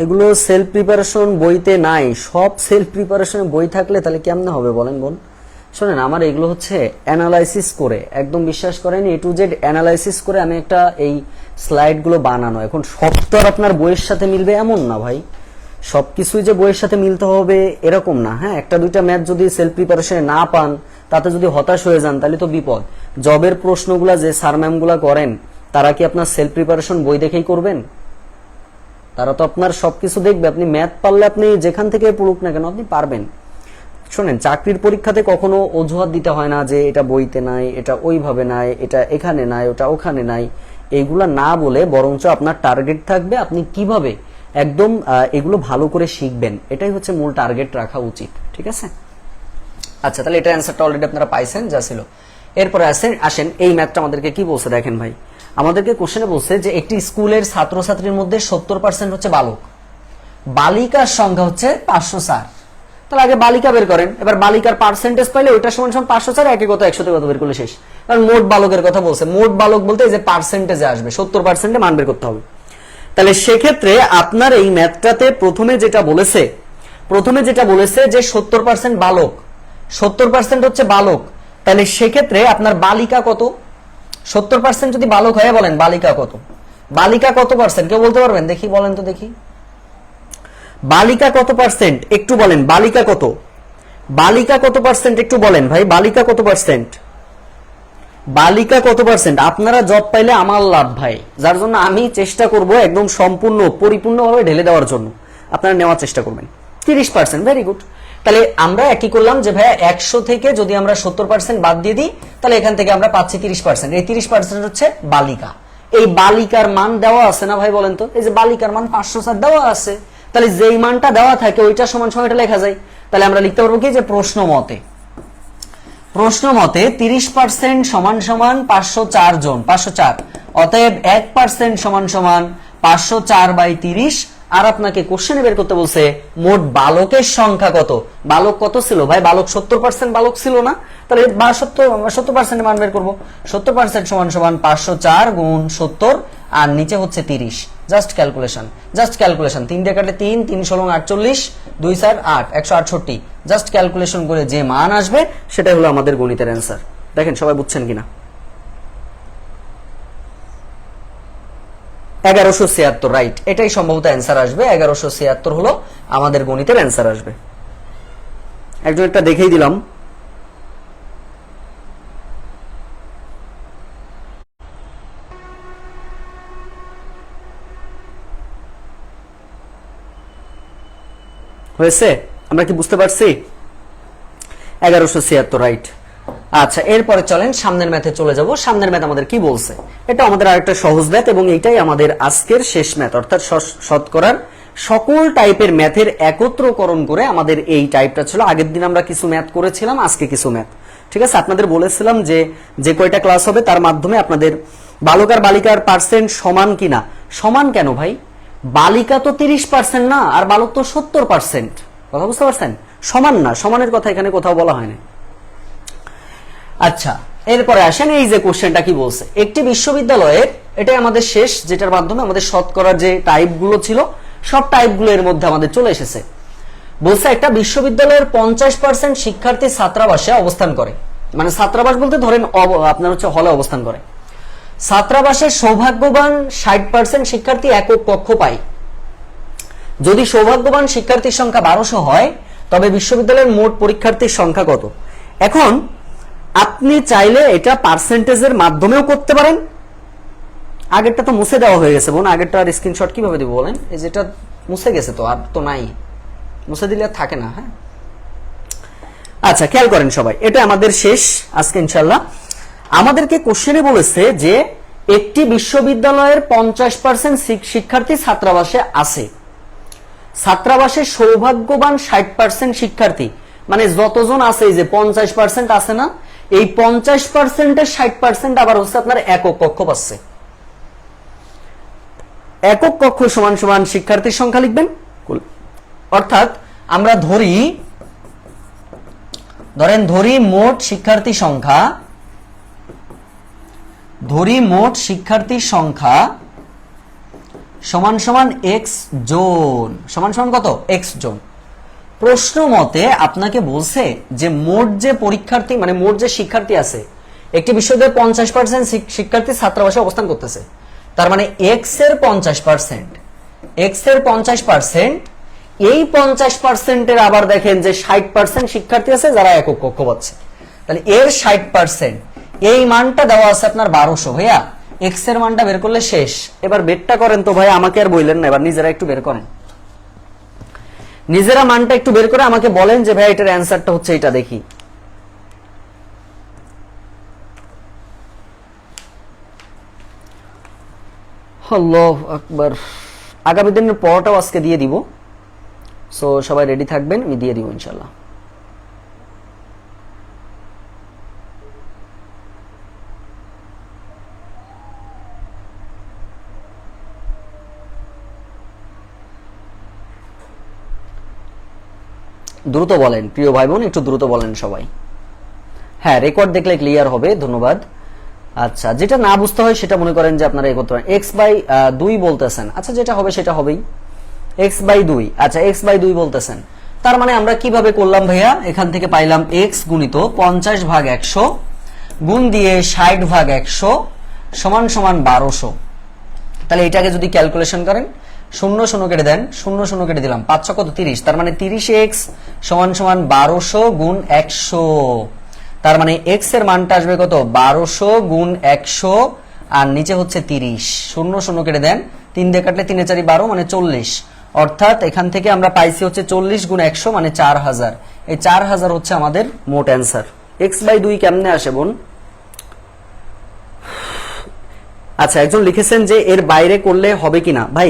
S1: এগুলো সেলফ প্রিপারেশন বইতে নাই, সব সেলফ প্রিপারেশন বই থাকলে তাহলে কেমনে হবে বলেন বোন? শোনেন, আমার এগুলো হচ্ছে অ্যানালাইসিস করে, একদম বিশ্বাস করেন A to Z অ্যানালাইসিস করে আমি একটা এই স্লাইডগুলো বানানো। এখন সব তো আর আপনার বইয়ের সাথে মিলবে এমন না ভাই, সবকিছুই যে বইয়ের সাথে মিলতে হবে এরকম না। হ্যাঁ, একটা দুইটা ম্যাথ যদি সেলফ প্রিপারেশনে না পান, তাতে যদি হতাশ হয়ে যান তাহলে তো বিপদ। জবের প্রশ্নগুলা যে স্যার ম্যামগুলা করেন, তারা কি আপনার সেলফ প্রিপারেশন বই দেখেই করবেন? তারা তো আপনার সবকিছু দেখবে। আপনি ম্যাথ পারলে আপনি যেখান থেকে পড়ুক না কেন আপনি পারবেন। শোনেন, চাকরির পরীক্ষাতে কখনো অজুহাত দিতে হয় না যে এটা বইতে নাই, এটা ওইভাবে নাই, এটা এখানে নাই, ওটা ওখানে নাই, এইগুলা না বলে বরঞ্চ আপনার টার্গেট থাকবে আপনি কিভাবে একদম এগুলো ভালো করে শিখবেন, এটাই হচ্ছে মূল টার্গেট রাখা উচিত। ঠিক আছে? আচ্ছা, তাহলে এটা অ্যান্সারটা অলরেডি আপনারা পাইছেন যা ছিল। এরপরে আসেন এই ম্যাথটা আমাদেরকে কি বলছে দেখেন ভাই। আমাদেরকে কোশ্চেনে বলছে যে একটি স্কুলের ছাত্রছাত্রীর মধ্যে 70% হচ্ছে বালক, বালিকার সংখ্যা হচ্ছে 504। তাহলে আগে বালিকা বের করেন, এবার বালিকার পার্সেন্টেজ পাইলে ওইটা সমান সমান 504, একে কত 100-তে কত বের করলে শেষ। কারণ মোট বালকের কথা বলছে, মোট বালক বলতে এই যে পার্সেন্টেজে আসবে, 70%-এ মান বের করতে হবে। তাহলে সেক্ষেত্রে আপনার এই ম্যাথটাতে প্রথমে যেটা বলেছে যে 70% বালক, 70% হচ্ছে বালক, তাহলে সেক্ষেত্রে আপনার বালিকা কত? 70% যদি বালক হয়, বলেন বালিকা কত? বালিকা কত পার্সেন্ট কেউ বলতে পারবেন? দেখি বলেন তো দেখি, বালিকা কত পার্সেন্ট একটু বলেন। বালিকা কত? বালিকা কত পার্সেন্ট একটু বলেন ভাই, বালিকা কত পার্সেন্ট? বালিকা কত পার্সেন্ট? আপনারা জব পাইলে আমার লাভ ভাই, যার জন্য আমি চেষ্টা করব একদম সম্পূর্ণ পরিপূর্ণভাবে ঢেলে দেওয়ার জন্য, আপনারা নেওয়ার চেষ্টা করবেন। 30%, ভেরি গুড। তাহলে আমরা একই করলাম যে ভাইয়া 100 থেকে যদি আমরা 70% বাদ দিয়ে দিই, তাহলে এখান থেকে আমরা পাচ্ছি 30%। এই 30% হচ্ছে বালিকা। এই বালিকার মান দেওয়া আছে না ভাই, বলেন তো? এই যে বালিকার মান 504 দেওয়া আছে, তাহলে যেই মানটা দেওয়া থাকে ওইটা সমান সমান এটা লেখা যায়। তাহলে আমরা লিখতে পারবো কি, যে প্রশ্ন মতে 30% সমান সমান 504 জন, 504। অতএব 1% সমান সমান 504/30। আর আপনাকে কোশ্চেনে বের করতে বলছে মোট বালকের সংখ্যা কত। বালক কত ছিল ভাই? বালক 70% বালক ছিল না? তাহলে 70% মান বের করবো। 70% সমান সমান 504 গুণ 70, আর নিচে হচ্ছে 30। জাস্ট ক্যালকুলেশন, 3 দিয়ে কাটলে 3, 3 × 16 48, 2 4 8, 168। জাস্ট ক্যালকুলেশন করে যে মান আসবে সেটাই হলো আমাদের গণিতের অ্যান্সার। দেখেন সবাই বুঝছেন কিনা? 1176, রাইট। এটাই সম্ভবত অ্যান্সার আসবে। 1176 হলো আমাদের গণিতের অ্যান্সার আসবে। একজন একটা দেখেই দিলাম। হয়েছে? আমরা কি বুঝতে পারছি? 1176, রাইট। আচ্ছা, এরপরে চলেন সামনের ম্যাথে চলে যাব। সামনের ম্যাথ আমাদের কি বলছে? এটা আমাদের আরেকটা সহজ ম্যাথ, এবং এইটাই আমাদের আজকের শেষ ম্যাথ, অর্থাৎ শতকরার সকল টাইপের ম্যাথের একত্রকরণ করে আমাদের এই টাইপটা ছিল। আগের দিন আমরা কিছু ম্যাথ করেছিলাম, আজকে কিছু ম্যাথ। ঠিক আছে, আপনাদের বলেছিলাম যে যে কয়টা ক্লাস হবে তার মাধ্যমে আপনাদের বালক আর বালিকার পার্সেন্ট সমান কিনা। সমান কেন ভাই? বালিকা তো 30% না, আর বালক তো 70%। কথা বুঝতে পারছেন? সমান না, সমানের কথা এখানে কোথাও বলা হয় না। আচ্ছা, এরপরে আসেন এই যে কোশ্চেনটা কি বলছে। একটি বিশ্ববিদ্যালয়ের, এটাই আমাদের শেষ, যেটার মাধ্যমে আমাদের শতকরার যে টাইপগুলো ছিল সব টাইপগুলো এর মধ্যে আমাদের চলে এসেছে। বলছে একটা বিশ্ববিদ্যালয়ের 50% শিক্ষার্থী ছাত্রাবাসে অবস্থান করে। মানে ছাত্রাবাস বলতে ধরেন আপনার হচ্ছে হলে অবস্থান করে। ছাত্রাবাসের সৌভাগ্যবান 60% শিক্ষার্থী একক কক্ষ পায়। যদি সৌভাগ্যবান শিক্ষার্থীর সংখ্যা 1200 হয়, তবে বিশ্ববিদ্যালয়ের মোট পরীক্ষার্থীর সংখ্যা কত? এখন আপনি চাইলে এটা পার্সেন্টেজের মাধ্যমেও করতে পারেন। আগেরটা তো মুছে দেওয়া হয়ে গেছে বোন, আগেরটা আর স্ক্রিনশট কিভাবে দিব বলেন? এই যেটা মুছে গেছে, তো আর তো নাই, মুছে দিলে আর থাকে না। হ্যাঁ, আচ্ছা খেয়াল করেন সবাই, এটা আমাদের শেষ আজকে ইনশাল্লাহ। আমাদেরকে কোশ্চেনে বলেছে যে একটি বিশ্ববিদ্যালয়ের 50% শিক্ষার্থী ছাত্রাবাসে আছে। ছাত্রাবাসে সৌভাগ্যবান 60% শিক্ষার্থী, মানে যতজন আছে, এই যে 50% আছে না, এই 50%-এর 60% আবার হচ্ছে আপনার একক কক্ষ পাচ্ছে। একক কক্ষ সমান সমান শিক্ষার্থীর সংখ্যা লিখবেন। অর্থাৎ আমরা ধরি মোট শিক্ষার্থী সংখ্যা, সমান সমান এক্স জন, সমান সমান কত? এক্স জন। প্রশ্ন মতে আপনাকে বলছে যে মোট যে পরীক্ষার্থী, মানে মোট যে শিক্ষার্থী আছে, একটি বিশ্ববিদ্যালয়ে 50% শিক্ষার্থী ছাত্রাবাসে অবস্থান করতেছে। তার মানে এক্স এর 50%, এই 50%-এর আবার দেখেন যে 60% শিক্ষার্থী আছে যারা একক কক্ষ পাচ্ছে। তাহলে এর 60%, এই মানটা দেওয়া আছে আপনার 1200। ভাইয়া এক্স এর মানটা বের করলে শেষ। এবার বেরটা করেন তো ভাই, আমাকে আর বললেন না, এবার নিজেরা একটু বের করেন। নিজেরা মানটা একটু বের করে আমাকে বলেন যে ভাই এটার অ্যান্সারটা হচ্ছে এটা। দেখি আল্লাহু আকবার। আগামী দিনের পড়াটাও আজকে দিয়ে দিব, সো সবাই রেডি থাকবেন, আমি দিয়ে দিব ইনশাল্লাহ। দ্রুত বলেন প্রিয় ভাই বোন, একটু দ্রুত বলেন সবাই। হ্যাঁ, রেকর্ড দেখলে ক্লিয়ার হবে, ধন্যবাদ। আচ্ছা, যেটা না বুঝতে হয় সেটা মনে করেন যে আপনারা করতে পারেন। x/2 বলতেছেন, আচ্ছা যেটা হবে সেটা হবেই। x/2, আচ্ছা x/2 বলতেছেন, তার মানে আমরা কিভাবে করলাম ভাইয়া? এখান থেকে পাইলাম x গুণিত 50/100 গুণ দিয়ে 60/100 সমান সমান 1200। তাহলে এটাকে যদি ক্যালকুলেশন করেন, 0 কেটে দেন, 0 কেটে দিলাম, 5 কত 30, তার মানে 30x সমান সমান 1200 গুণ 100। তার মানে x এর মানটা আসবে কত 1200 গুণ 100, আর নিচে হচ্ছে 30। 0 কেটে দেন, 3 দিয়ে কাটলে 3 এ 4 12 মানে 40। অর্থাৎ এখান থেকে আমরা পাইছি হচ্ছে 40 গুণ 100 মানে 4000। এই 4000 হচ্ছে আমাদের মোট অ্যান্সার। x/2 কেমনে আসে বোন? আচ্ছা, একজন লিখেছেন যে এর বাইরে করলে হবে কিনা। ভাই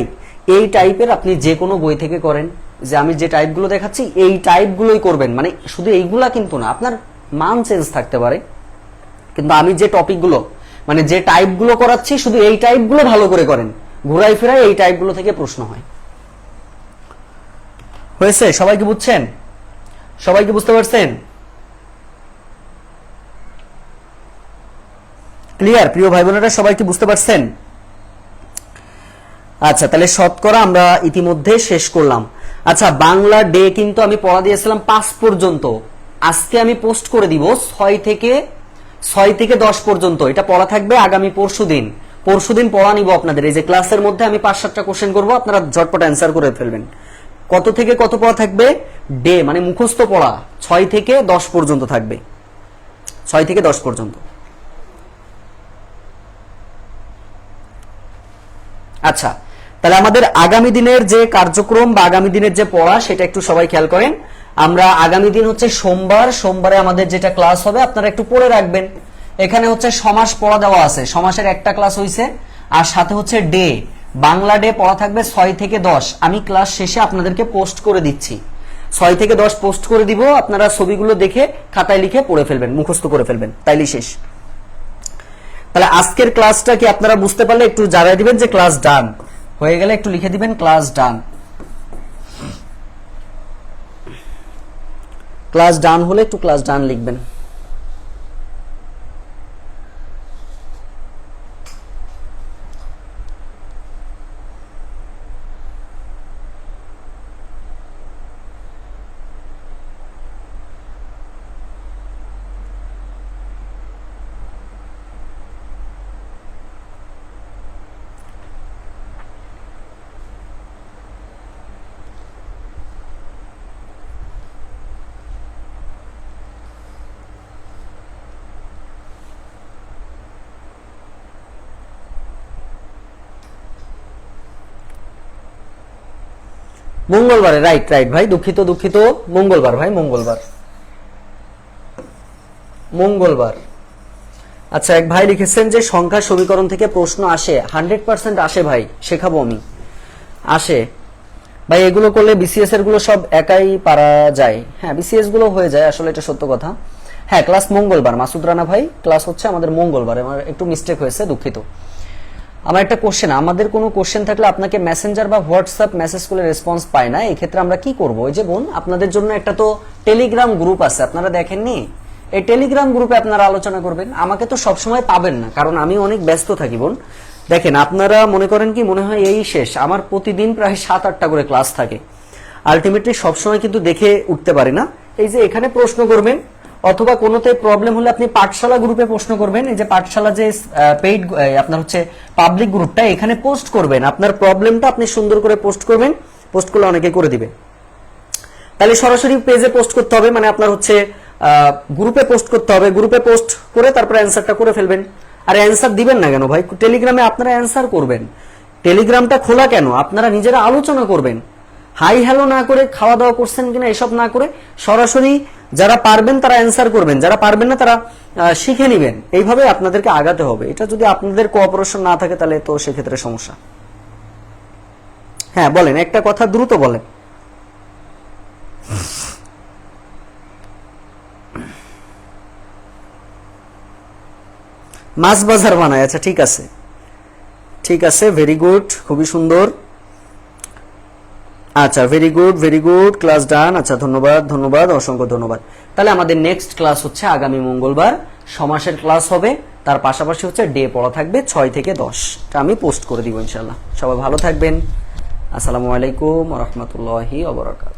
S1: এই টাইপের আপনি যে কোনো বই থেকে করেন, যে আমি যে টাইপগুলো দেখাচ্ছি এই টাইপগুলোই করবেন, মানে শুধু এইগুলা কিন্তু না, আপনার মান চেঞ্জ থাকতে পারে, কিন্তু আমি যে টপিকগুলো মানে যে টাইপগুলো করাচ্ছি শুধু এই টাইপগুলো ভালো করে করেন, ঘুরাই ফেরাই এই টাইপগুলো থেকে প্রশ্ন হয়। হয়েছে? সবাইকে বুঝছেন? সবাইকে বুঝতে পারছেন? ক্লিয়ার প্রিয় ভাই বোনেরা, সবাইকে বুঝতে পারছেন? আচ্ছা, তাহলে শতকরা আমরা ইতিমধ্যে শেষ করলাম। আচ্ছা, বাংলা ডে কিন্তু আমি পড়া দিয়েছিলাম 5 পর্যন্ত, আজকে আমি পোস্ট করে দিব 6 থেকে 10 পর্যন্ত। এটা পড়া থাকবে আগামী পরশুদিন পড়া নিব আপনাদের। এই যে ক্লাসের মধ্যে আমি 5-7টা কোশ্চেন করবো, আপনারা ঝটপট অ্যান্সার করে ফেলবেন। কত থেকে কত পড়া থাকবে? ডে মানে মুখস্থ পড়া 6 থেকে 10 পর্যন্ত থাকবে, 6 থেকে 10 পর্যন্ত। আচ্ছা, তাহলে আমাদের আগামী দিনের যে কার্যক্রম বা আগামী দিনের যে পড়া সেটা একটু সবাই খেয়াল করেন। আমরা আগামী দিন হচ্ছে সোমবারে আমাদের যেটা ক্লাস হবে আপনারা একটু পড়ে রাখবেন। এখানে হচ্ছে সমাস পড়া দেওয়া আছে, সমাসের একটা ক্লাস হইছে, আর সাথে হচ্ছে ডে, বাংলা ডে পড়া থাকবে 6 থেকে 10। আমি ক্লাস শেষে আপনাদেরকে পোস্ট করে দিচ্ছি, 6 থেকে 10 পোস্ট করে দিব, আপনারা ছবিগুলো দেখে খাতায় লিখে পড়ে ফেলবেন, মুখস্থ করে ফেলবেন, তাইলেই শেষ। তাহলে আজকের ক্লাসটা কি আপনারা বুঝতে পারলে একটু জানাই দিবেন যে ক্লাস ডান হয়ে গেলে একটু লিখে দিবেন ক্লাস ডান। ক্লাস ডান হলে একটু ক্লাস ডান লিখবেন। মঙ্গলবারে, রাইট ভাই, দুঃখিত মঙ্গলবার ভাই, মঙ্গলবার। আচ্ছা, এক ভাই লিখেছেন যে সংখ্যা সমীকরণ থেকে প্রশ্ন আসে। 100% আসে ভাই, শেখাবো আমি, আসে ভাই। এগুলো করলে বিসিএস এর গুলো সব একাই পারা যায়। হ্যাঁ, বিসিএস গুলো হয়ে যায়, আসলে এটা সত্য কথা। হ্যাঁ, ক্লাস মঙ্গলবার, মাসুদ রানা ভাই, ক্লাস হচ্ছে আমাদের মঙ্গলবার। আমার একটু মিস্টেক হয়েছে, দুঃখিত। আমার একটা কোশ্চেন, আমাদের কোনো কোশ্চেন থাকলে আপনাকে মেসেঞ্জার বা হোয়াটসঅ্যাপ মেসেজ করলে রেসপন্স পায় না, এই ক্ষেত্রে আমরা কি করব? ওই যে বোন, আপনাদের জন্য একটা তো টেলিগ্রাম গ্রুপ আছে, আপনারা দেখেননি? এই টেলিগ্রাম গ্রুপে আপনারা আলোচনা করবেন। আমাকে তো সবসময় পাবেন না, কারণ আমি অনেক ব্যস্ত থাকি বোন। দেখেন, আপনারা মনে করেন কি মনে হয় এই শেষ, আমার প্রতিদিন প্রায় 7-8টা করে ক্লাস থাকে। আলটিমেটলি সবসময় কিন্তু দেখে উঠতে পারি না। এই যে এখানে প্রশ্ন করবেন, অথবা কোনোতে প্রবলেম হলে আপনি পাঠশালা গ্রুপে প্রশ্ন করবেন। এই যে পাঠশালা যে পেইড আপনার হচ্ছে পাবলিক গ্রুপটা, এখানে পোস্ট করবেন আপনার প্রবলেমটা, আপনি সুন্দর করে পোস্ট করবেন, পোস্ট করলে অনেকে করে দিবে। তাহলে সরাসরি পেজে পোস্ট করতে হবে, মানে আপনার হচ্ছে গ্রুপে পোস্ট করতে হবে, গ্রুপে পোস্ট করে তারপরে অ্যান্সারটা করে ফেলবেন। আর অ্যান্সার দিবেন না কেন ভাই? টেলিগ্রামে আপনারা অ্যান্সার করবেন। টেলিগ্রামটা খোলা কেন? আপনারা নিজেরা আলোচনা করবেন, হাই হ্যালো না করে, খাওয়া দাওয়া করছেন কিনা এসব না করে, সরাসরি যারা পারবেন তারা অ্যান্সার করবেন, যারা পারবেন না তারা শিখে নেবেন। এইভাবে আপনাদেরকে আগাতে হবে। এটা যদি আপনাদের কোঅপারেশন না থাকে তাহলে তো সেক্ষেত্রে সমস্যা। হ্যাঁ বলেন, একটা কথা দ্রুত বলেন। মাছ বাজার বানায়, আচ্ছা ঠিক আছে, ভেরি গুড, খুবই সুন্দর। আচ্ছা, ভেরি গুড, ক্লাস ডান। আচ্ছা, ধন্যবাদ, অসংখ্য ধন্যবাদ। তাহলে আমাদের নেক্সট ক্লাস হচ্ছে আগামী মঙ্গলবার, সমাসের ক্লাস হবে, তার পাশাপাশি হচ্ছে ডে পড়া থাকবে 6 থেকে 10। আমি পোস্ট করে দিব ইনশাআল্লাহ। সবাই ভালো থাকবেন। আসসালামু আলাইকুম ওয়া রাহমাতুল্লাহি ওয়া বারাকাতুহু।